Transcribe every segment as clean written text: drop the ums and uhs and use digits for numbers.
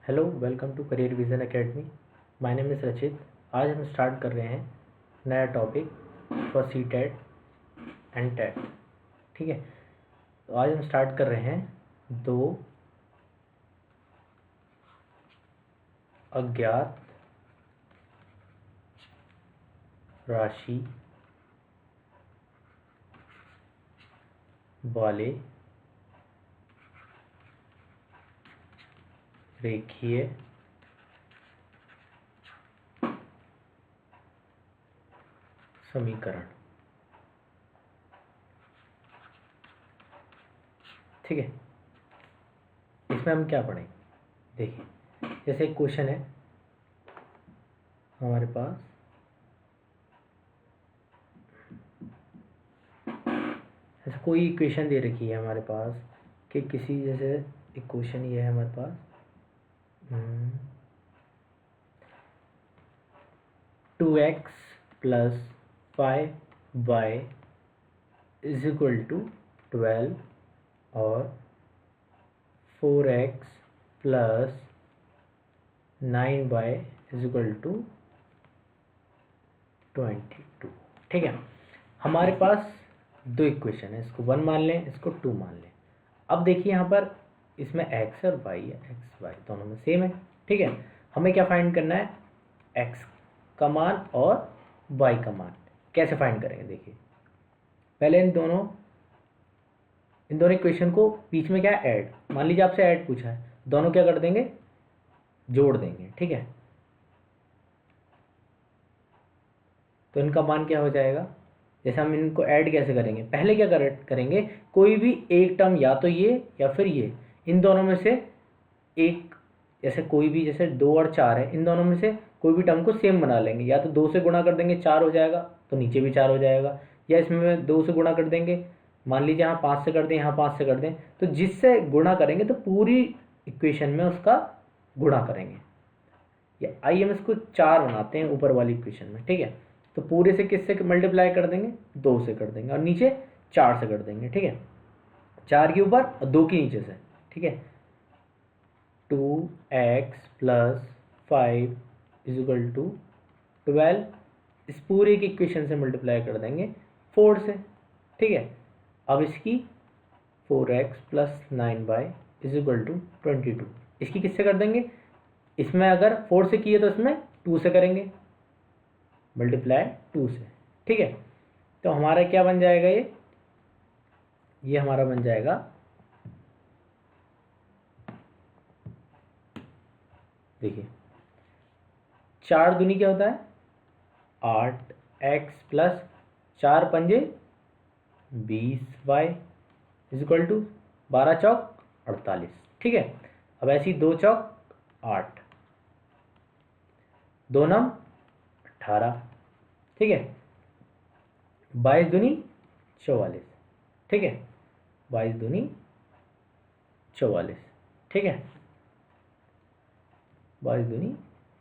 Hello, welcome to career vision academy. My name is Rachit. आज हम start कर रहे हैं नया topic for C TET and TET. ठीक है, तो आज हम स्टार्ट कर रहे हैं दो अज्ञात राशि वाले रेखीय समीकरण। ठीक है, इसमें हम क्या पढ़ेंगे? देखिए, जैसे एक क्वेश्चन है हमारे पास, जैसे कोई इक्वेशन दे रखी है हमारे पास कि किसी, जैसे एक क्वेश्चन ये है हमारे पास, 2x plus 5y is equal to 12 और 4x plus 9y is equal to 22। ठीक है, हमारे पास दो इक्वेशन है, इसको 1 मान लें, इसको 2 मान लें। अब देखिए यहाँ पर इसमें x और y है, x y दोनों में सेम है। ठीक है, हमें क्या फाइंड करना है? x का मान और y का मान। कैसे फाइंड करेंगे? देखिए, पहले इन दोनों इक्वेशन को बीच में क्या है? ऐड। मान लीजिए आपसे ऐड पूछा है, दोनों क्या कर देंगे? जोड़ देंगे। ठीक है, तो इनका मान क्या हो जाएगा? जैसे हम इनको ऐड कैसे करेंगे? पहले क्या करेंगे, कोई भी एक टर्म, या तो ये या फिर ये, इन दोनों में से एक, जैसे कोई भी, जैसे 2 और 4 है, इन दोनों में से कोई भी टर्म को सेम बना लेंगे। या तो 2 से गुणा कर देंगे, 4 हो जाएगा, तो नीचे भी 4 हो जाएगा। या इसमें 2 से गुणा कर देंगे, मान लीजिए यहाँ 5 से कर दें, यहाँ 5 से कर दें, तो जिससे गुणा करेंगे तो पूरी इक्वेशन में उसका गुणा करेंगे। या आइए हम इसको 4 बनाते हैं ऊपर वाली इक्वेशन में। ठीक है, तो पूरे से किससे मल्टीप्लाई कर देंगे? 2 से कर देंगे, और नीचे 4 से कर देंगे। ठीक है, 4 के ऊपर और 2 के नीचे से। ठीक है, 2x plus 5 is equal to 12, इस पूरे की इक्वेशन से मल्टीप्लाई कर देंगे 4 से। ठीक है, अब इसकी 4x plus 9y is equal to 22, इसकी किससे कर देंगे? इसमें अगर 4 से किए तो इसमें 2 से करेंगे, मल्टीप्लाई 2 से। ठीक है, तो हमारा क्या बन जाएगा? ये हमारा बन जाएगा, देखिए 4 दूनी क्या होता है? 8x प्लस 4 पंजे 20y इज इक्वल टू 12 चौक 48। ठीक है, अब ऐसी 2 चौक 8, 2 नम 18। ठीक है, 22 दूनी 44। ठीक है, 22 दूनी 44। ठीक है, 22 दूनी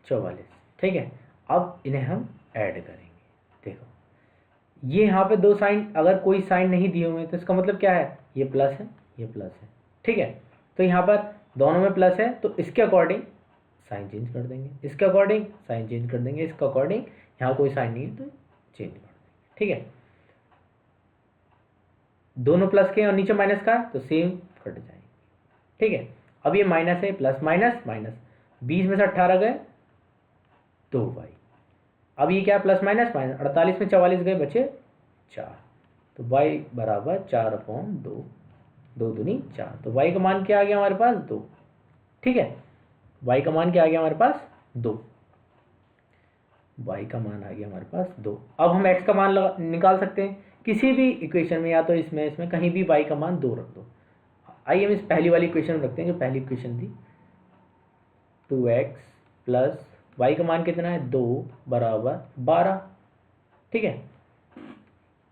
44। ठीक है, अब इन्हें हम ऐड करेंगे। देखो, ये यहाँ पे 2 साइन, अगर कोई साइन नहीं दिए हुए तो इसका मतलब क्या है? ये प्लस है, ये प्लस है। ठीक है, तो यहाँ पर दोनों में प्लस है, तो इसके अकॉर्डिंग साइन चेंज कर देंगे, इसके अकॉर्डिंग साइन चेंज कर देंगे, इसके अकॉर्डिंग, यहाँ कोई साइन नहीं है तो चेंज कर देंगे। ठीक है, दोनों प्लस के और नीचे माइनस का तो सेम कट जाएंगे। ठीक है, अब ये माइनस है, प्लस माइनस माइनस, 20 में से 18 गए 2y। अब ये क्या? प्लस माइनस माइनस, 48 में 44 गए, बचे 4, तो y बराबर 4/2, 2 दूनी 4। तो y का मान क्या आ गया हमारे पास? 2। ठीक है, y का मान क्या आ गया हमारे पास? 2। y का मान आ गया हमारे पास 2। अब हम x का मान निकाल सकते हैं किसी भी इक्वेशन में, या तो इसमें कहीं भी y का मान 2 रख दो। आइए हम इस पहली वाली इक्वेशन में रखते हैं, जो पहली इक्वेशन थी, 2x प्लस y का मान कितना है? 2 बराबर 12। ठीक है,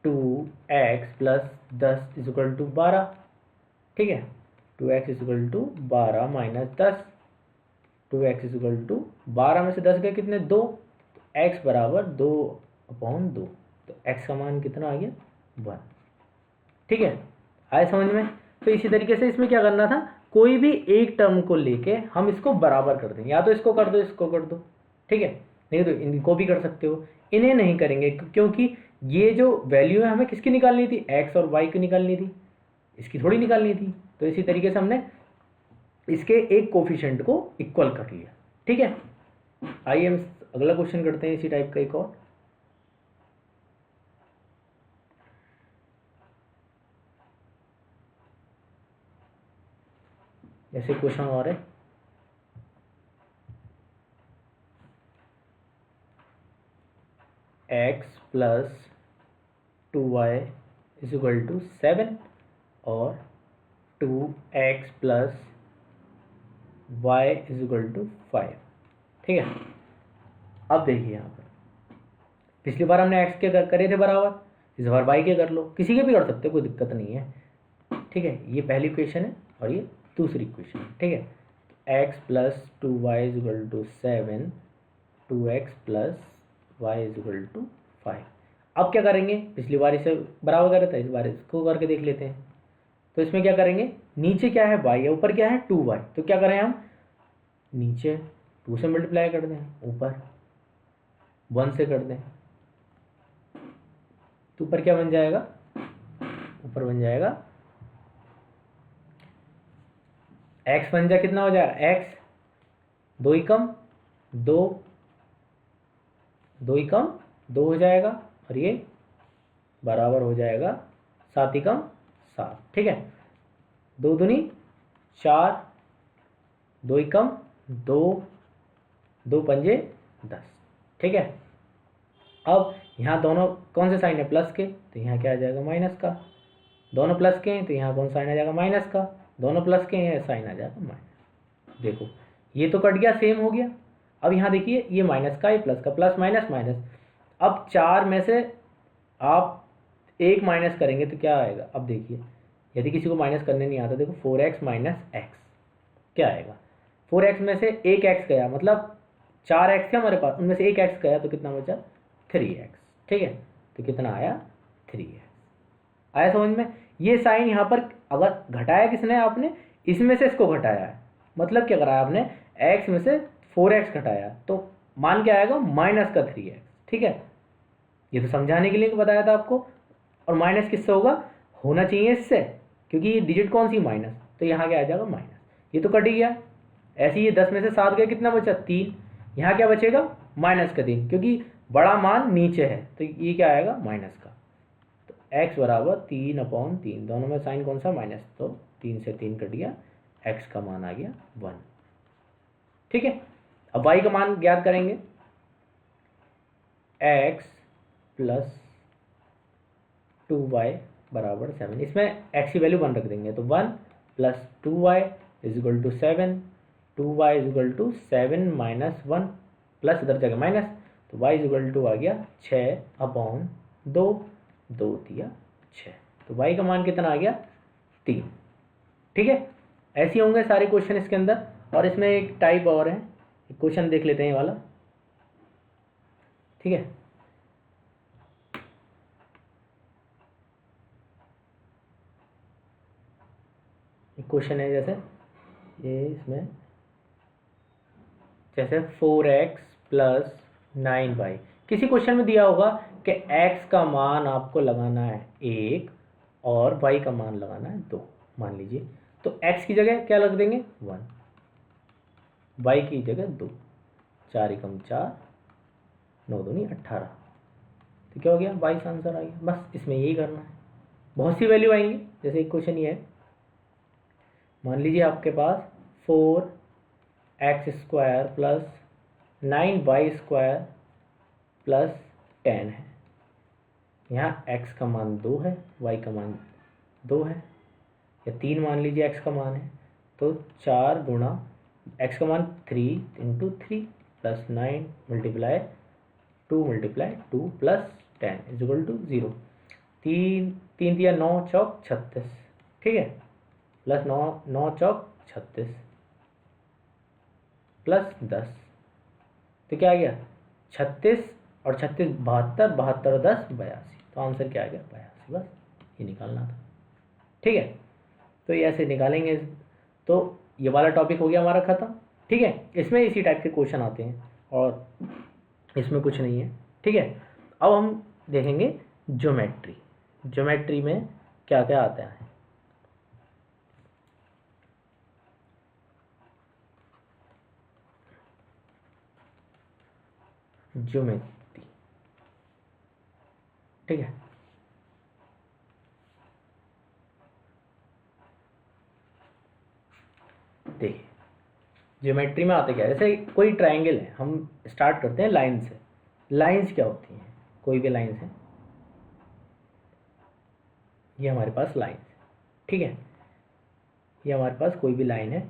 2x plus 10 is equal to 12। ठीक है, 2x is equal to 12 minus 10, 2x is equal to 12 में से 10 गए कितने? 2, तो x बराबर 2/2, तो x का मान कितना आ गया? 1। ठीक है, आए समझ में? तो इसी तरीके से इसमें क्या करना था? कोई भी एक टर्म को लेके हम इसको बराबर कर दें, या तो इसको कर दो इसको कर दो, ठीक है, नहीं तो इनको भी कर सकते हो। इन्हें नहीं करेंगे क्योंकि ये जो वैल्यू है हमें किसकी निकालनी थी, एक्स और वाई की निकालनी थी, इसकी थोड़ी निकालनी थी। तो इसी तरीके से हमने इसके एक कोफिशिएंट को इक्वल कर लिया, ठीक है। आइए हम अगला क्वेश्चन करते हैं इसी टाइप का एक और। जैसे क्वेश्चन और है, X plus 2y is equal to 7 और 2x plus y is equal to 5, ठीक है। अब देखिए यहाँ पर पिछली बार हमने x के करे थे बराबर, इस बार y के कर लो, किसी के भी कर सकते हो, कोई दिक्कत नहीं है, ठीक है। ये पहली इक्वेशन है और ये दूसरी इक्वेशन है, ठीक है। x plus 2y is equal to 7, 2x plus y is equal to 5। अब क्या करेंगे, पिछली बार इसे बराबर करा था, इस बार इसको करके देख लेते हैं। तो इसमें क्या करेंगे, नीचे क्या है y है, ऊपर क्या है 2y, तो क्या करें हम, नीचे 2 से मल्टीप्लाई कर दें, ऊपर 1 से कर दें, तो ऊपर क्या बन जाएगा, ऊपर बन जाएगा x बन जाए कितना हो जाएगा, x 2 ही कम 2, 2 ही कम 2 हो जाएगा, और ये बराबर हो जाएगा 7 ही कम 7, ठीक है। 2 दूनी 4, 2 ही कम 2, 2 पंजे 10, ठीक है। अब यहाँ दोनों कौन से साइन है, प्लस के, तो यहाँ क्या आ जाएगा माइनस का, दोनों प्लस के हैं तो यहाँ कौन साइन आ जाएगा माइनस का, दोनों प्लस के हैं साइन आ जाएगा माइनस। देखो ये तो कट गया, सेम हो गया। अब यहाँ देखिए ये माइनस का, ये प्लस का, प्लस माइनस माइनस। अब 4 में से आप एक माइनस करेंगे तो क्या आएगा, अब देखिए यदि किसी को माइनस करने नहीं आता, देखो 4x माइनस एक्स क्या आएगा, 4x में से एक x गया, मतलब 4x थे हमारे पास, उनमें से एक x गया तो कितना बचा 3x, ठीक है। तो कितना आया 3x, आया समझ में। ये साइन यहाँ पर अगर घटाया किसने, आपने इसमें से इसको घटाया है, मतलब क्या करा आपने, x में से 4x घटाया, तो मान क्या आएगा माइनस का 3x, ठीक है। ये तो समझाने के लिए बताया था आपको। और माइनस किससे होगा, होना चाहिए इससे, क्योंकि ये डिजिट कौन सी माइनस, तो यहाँ क्या आ जाएगा माइनस, ये तो कट ही गया। ऐसे ही 10 में से 7 गया, कितना बचा 3, यहाँ क्या बचेगा माइनस का 3, क्योंकि बड़ा मान नीचे है तो ये क्या आएगा माइनस का। तो x बराबर 3/3, दोनों में साइन कौन सा माइनस, तो 3 से 3 कट गया, x का मान आ गया 1, ठीक है। अब y का मान ज्ञात करेंगे, x प्लस 2y बराबर 7, इसमें x की वैल्यू 1 रख देंगे, तो 1 plus 2y is equal to 7, 2y is equal to 7 minus 1, plus इधर जगह माइनस, तो y इज इक्वल टू आ गया 6/2, 2 दिया 6, तो y का मान कितना आ गया 3, ठीक है। ऐसे होंगे सारे क्वेश्चन इसके अंदर। और इसमें एक टाइप और है, क्वेश्चन देख लेते हैं ये वाला, ठीक है। क्वेश्चन है जैसे ये, इसमें जैसे 4x प्लस 9y, किसी क्वेश्चन में दिया होगा कि x का मान आपको लगाना है 1 और y का मान लगाना है 2, मान लीजिए, तो x की जगह क्या लग देंगे 1, y की जगह 2, 4 एकम 4, 9 दूनी 18, तो क्या हो गया 22 आंसर आ गया। बस इसमें यही करना है, बहुत सी वैल्यू आएंगी। जैसे एक क्वेश्चन ये है, मान लीजिए आपके पास 4x square plus 9y square plus 10 है, यहाँ x का मान 2 है, y का मान 2 है, या 3 मान लीजिए x का मान है, तो 4 गुणा x का मान 3 into 3 plus 9 multiply 2 multiply 2 plus 10 is equal to 0, 3 दिया 9 चौक 36, ठीक है, प्लस 9 चौक 36 प्लस 10, तो क्या आ गया 36 और 36 72, 72 और 10 82, तो आंसर क्या आ गया 82, बस ये निकालना था, ठीक है। तो ये ऐसे निकालेंगे। तो ये वाला टॉपिक हो गया हमारा ख़त्म। ठीक है, इसमें इसी टाइप के क्वेश्चन आते हैं और इसमें कुछ नहीं है। ठीक है, अब हम देखेंगे ज्योमेट्री। ज्योमेट्री में क्या क्या आता है। ज्योमेट्री, ठीक है, देखिए ज्योमेट्री में आते क्या है, जैसे कोई ट्रायंगल है, हम स्टार्ट करते हैं लाइन से। लाइंस क्या होती हैं, कोई भी लाइंस है, ये हमारे पास लाइन है। ठीक है, ये हमारे पास कोई भी लाइन है,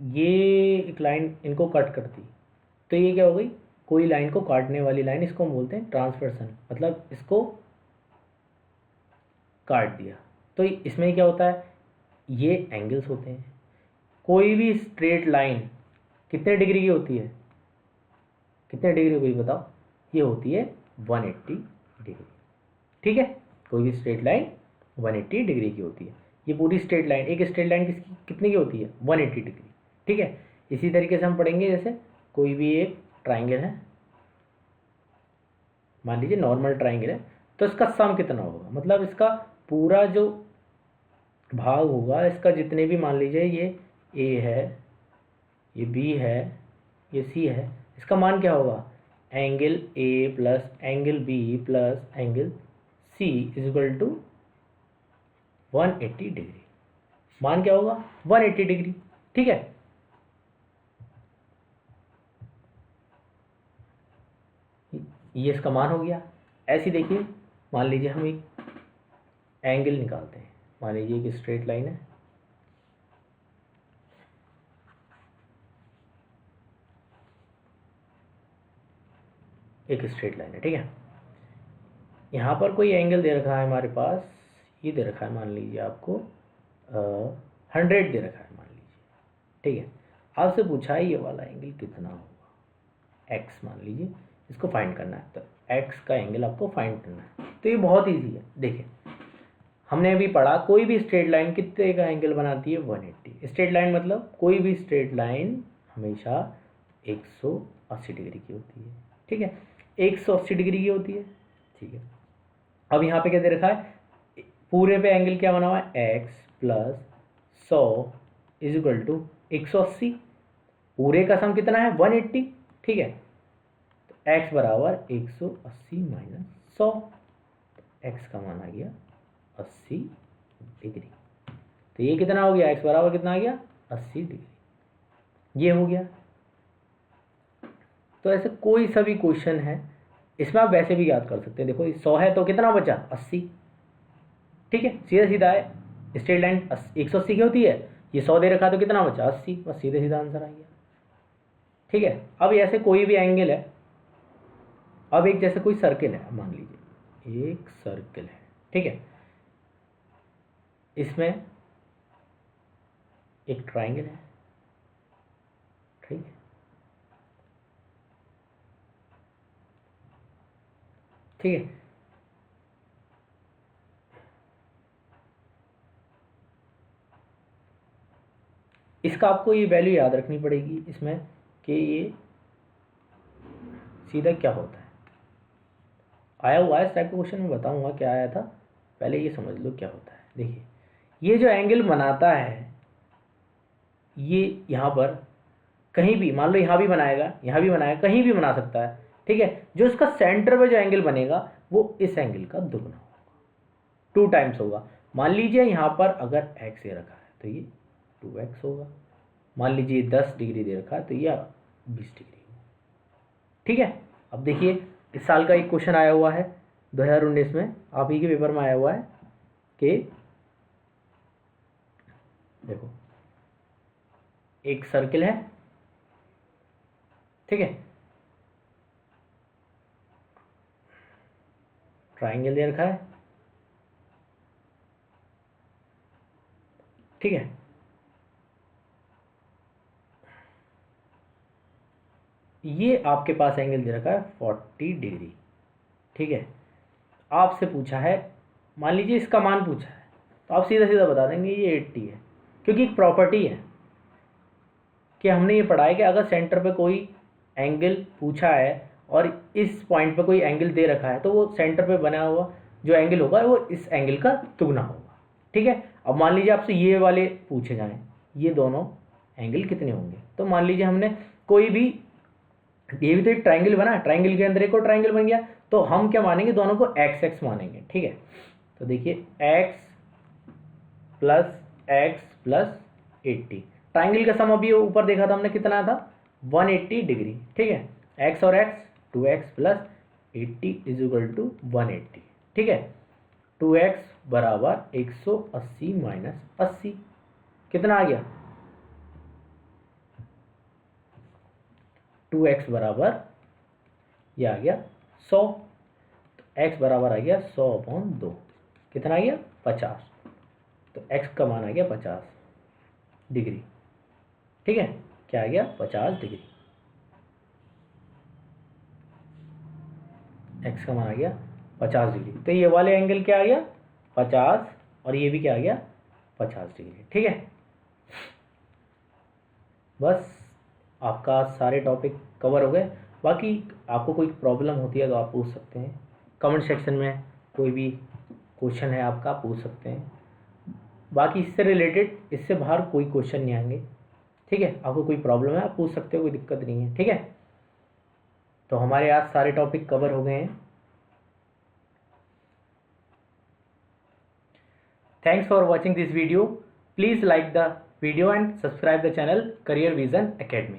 ये एक लाइन इनको कट करती, तो ये क्या हो गई, कोई लाइन को काटने वाली लाइन, इसको हम बोलते हैं ट्रांसवर्सन, मतलब इसको काट दिया। तो इसमें क्या होता है, ये एंगल्स होते हैं। कोई भी स्ट्रेट लाइन कितने डिग्री की होती है, कितने डिग्री होगी बताओ, ये होती है 180 डिग्री। ठीक है, कोई भी स्ट्रेट लाइन 180 डिग्री की होती है। ये पूरी स्ट्रेट लाइन, एक स्ट्रेट लाइन किसकी कितने की होती है, 180 डिग्री। ठीक है, इसी तरीके से हम पढ़ेंगे, जैसे कोई भी एक ट्राइंगल है, मान लीजिए नॉर्मल ट्राइंगल है, तो इसका सम कितना होगा, मतलब इसका पूरा जो भाग होगा, इसका जितने भी, मान लीजिए ये ए है, ये बी है, ये सी है, इसका मान क्या होगा, angle A plus angle B plus angle C is equal to 180 degree. मान क्या होगा, 180 डिग्री। ठीक है, ये इसका मान हो गया। ऐसे देखिए, मान लीजिए हम एक एंगल निकालते हैं, मान लीजिए एक स्ट्रेट लाइन है, एक स्ट्रेट लाइन है। ठीक है, यहाँ पर कोई एंगल दे रखा है हमारे पास, ये दे रखा है, मान लीजिए आपको 100 दे रखा है, मान लीजिए। ठीक है, आपसे पूछा है ये वाला एंगल कितना होगा, एक्स मान लीजिए, इसको फाइंड करना है, तो एक्स का एंगल आपको फाइंड करना है। तो ये बहुत ईजी है। देखिए हमने अभी पढ़ा, कोई भी स्ट्रेट लाइन कितने का एंगल बनाती है, 180। स्ट्रेट लाइन मतलब कोई भी स्ट्रेट लाइन हमेशा 180 डिग्री की होती है। ठीक है, 180 डिग्री की होती है। ठीक है, अब यहाँ पे क्या दे रखा है, पूरे पे एंगल क्या बना हुआ है, X plus 100 is equal to 180। पूरे का सम कितना है, 180। ठीक है, तो एक्स बराबर 180 माइनस 100, एक्स का मान आ गया 80 डिग्री। तो ये कितना हो गया, एक्स बराबर कितना आ गया, 80 डिग्री। ये हो गया। तो ऐसे कोई सा भी क्वेश्चन है, इसमें आप वैसे भी याद कर सकते हैं। देखो 100 है तो कितना बचा, 80। ठीक है, सीधा सीधा है, स्ट्रेट लाइन 180 की होती है, ये 100 दे रखा है तो कितना बचा, 80, बस सीधे सीधा आंसर आ गया। ठीक है, अब ऐसे कोई भी एंगल है, अब एक जैसे कोई सर्किल है, मान लीजिए एक सर्किल है। ठीक है, इसमें एक ट्राइंगल है। ठीक है, ठीक है, इसका आपको ये वैल्यू याद रखनी पड़ेगी इसमें कि ये सीधा क्या होता है। आया हुआ है इस टाइप का क्वेश्चन, मैं बताऊंगा क्या आया था, पहले ये समझ लो क्या होता है। देखिए ये जो एंगल बनाता है, ये यहाँ पर कहीं भी, मान लो यहाँ भी बनाएगा, यहाँ भी बनाएगा, कहीं भी बना सकता है। ठीक है, जो इसका सेंटर में जो एंगल बनेगा वो इस एंगल का दुगना होगा, 2 टाइम्स होगा। मान लीजिए यहाँ पर अगर x दे रखा है तो ये 2x होगा। मान लीजिए 10 डिग्री दे रखा है तो ये 20 डिग्री होगा। ठीक है, अब देखिए इस साल का एक क्वेश्चन आया हुआ है 2019 में, आप ही के पेपर में आया हुआ है कि देखो एक सर्किल है। ठीक है, ट्राइंगल दे रखा है। ठीक है, ये आपके पास एंगल दे रखा है 40 डिग्री। ठीक है, आपसे पूछा है, मान लीजिए इसका मान पूछा है, तो आप सीधा सीधा बता देंगे ये 80 है, क्योंकि एक प्रॉपर्टी है, कि हमने ये पढ़ा है कि अगर सेंटर पे कोई एंगल पूछा है और इस पॉइंट पे कोई एंगल दे रखा है तो वो सेंटर पे बना हुआ जो एंगल होगा वो इस एंगल का दुगना होगा। ठीक है, अब मान लीजिए आपसे ये वाले पूछे जाएं, ये दोनों एंगल कितने होंगे। तो मान लीजिए हमने कोई भी, ये भी तो एक ट्राइंगल बना, ट्राइंगल के अंदर एक और ट्राइंगल बन गया, तो हम क्या मानेंगे, दोनों को एक्स एक्स मानेंगे। ठीक है, तो देखिए x प्लस 80, ट्राइंगल का सम अभी ऊपर देखा था हमने कितना था, 180 डिग्री। ठीक है, x और x 2x plus 80 is equal to 180। ठीक है, 2x बराबर 180 माइनस 80 कितना आ गया, 2x बराबर ये आ गया 100, तो x बराबर आ गया 100/2, कितना आ गया 50, तो x का मान आ गया 50 डिग्री। ठीक है, क्या आ गया 50 डिग्री, x का मान आ गया 50 डिग्री। तो ये वाले एंगल क्या आ गया 50 और ये भी क्या आ गया 50 डिग्री। ठीक है, बस आपका सारे टॉपिक कवर हो गए। बाकी आपको कोई प्रॉब्लम होती है तो आप पूछ सकते हैं कमेंट सेक्शन में, कोई भी क्वेश्चन है आपका पूछ सकते हैं। बाकी इससे रिलेटेड, इससे बाहर कोई क्वेश्चन नहीं आएंगे। ठीक है, आपको कोई प्रॉब्लम है आप पूछ सकते हो, कोई दिक्कत नहीं है। ठीक है, तो हमारे आज सारे टॉपिक कवर हो गए हैं। Thanks for watching this video, please like the video and subscribe the channel Career Vision Academy.